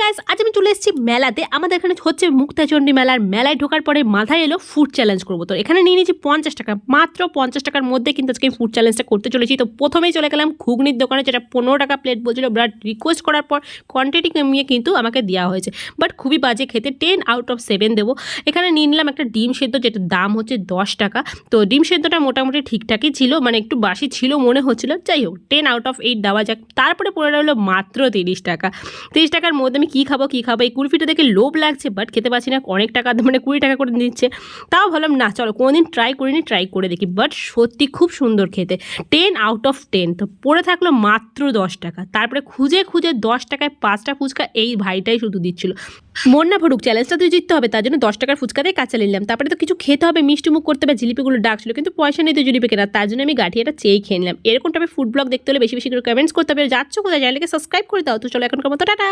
Guys, আজ আমি চলে এসেছি মেলাতে। আমাদের এখানে হচ্ছে মুক্তাচণ্ডী মেলার মেলায় ঢোকার পরে মাথায় এলো ফুড চ্যালেঞ্জ করবো। তো এখানে নিয়ে নিয়েছি 50 টাকা, মাত্র 50 টাকার মধ্যে কিন্তু আজকে ফুড চ্যালেঞ্জটা করতে চলেছি। তো প্রথমেই চলে গেলাম ঘুগনির দোকানে, যেটা 15 টাকা প্লেট বলছিল। বাট রিকোয়েস্ট করার পর কোয়ান্টিটি কমিয়ে কিন্তু আমাকে দেওয়া হয়েছে, বাট খুবই বাজে খেতে। 10 আউট অফ 7 দেবো। এখানে নিয়ে নিলাম একটা ডিম সেদ্ধ, যেটার দাম হচ্ছে 10 টাকা। তো ডিম সেদ্ধটা মোটামুটি ঠিকঠাকই ছিল, মানে একটু বাসি ছিল মনে হচ্ছিল। যাই হোক, 10 আউট অফ 8 দেওয়া যাক। তারপরে পড়ে রইলো মাত্র 30 টাকা। 30 টাকার মধ্যে আমি কী খাবো এই কুলফিটা দেখে লোভ লাগছে, বাট খেতে পারছি না। অনেক টাকা, মানে 20 টাকা করে দিচ্ছে। তাও ভাবলাম না, চলো কোনোদিন ট্রাই করিনি, ট্রাই করে দেখি। বাট সত্যি খুব সুন্দর খেতে, 10 আউট অফ 10। তো পড়ে থাকলো মাত্র 10 টাকা। তারপরে খুঁজে 10 টাকায় 5টা ফুচকা এই ভাইটাই শুধু দিচ্ছিল। মন না ভরুক, চ্যালেঞ্জটা তুই জিততে হবে, তার জন্য 10 টাকার ফুচকাতেই কাঁচা নিলাম। তারপরে তো কিছু খেতে হবে, মিষ্টি মুখ করতে হবে। জিলিপিগুলো ডাকছিল, কিন্তু পয়সা নেই তো জিলিপি কেনা, তার জন্য আমি গাঠিয়াটা চেয়ে খেয়ে নিলাম। এরকম টাইপের ফুড ব্লগ দেখতে হলে বেশি বেশি করে কমেন্টস করতে হবে। যাচ্ছ কোথায়, চ্যানেলকে সাবস্ক্রাইব করে দাও। তো চলো এখনকার মতো টাটা।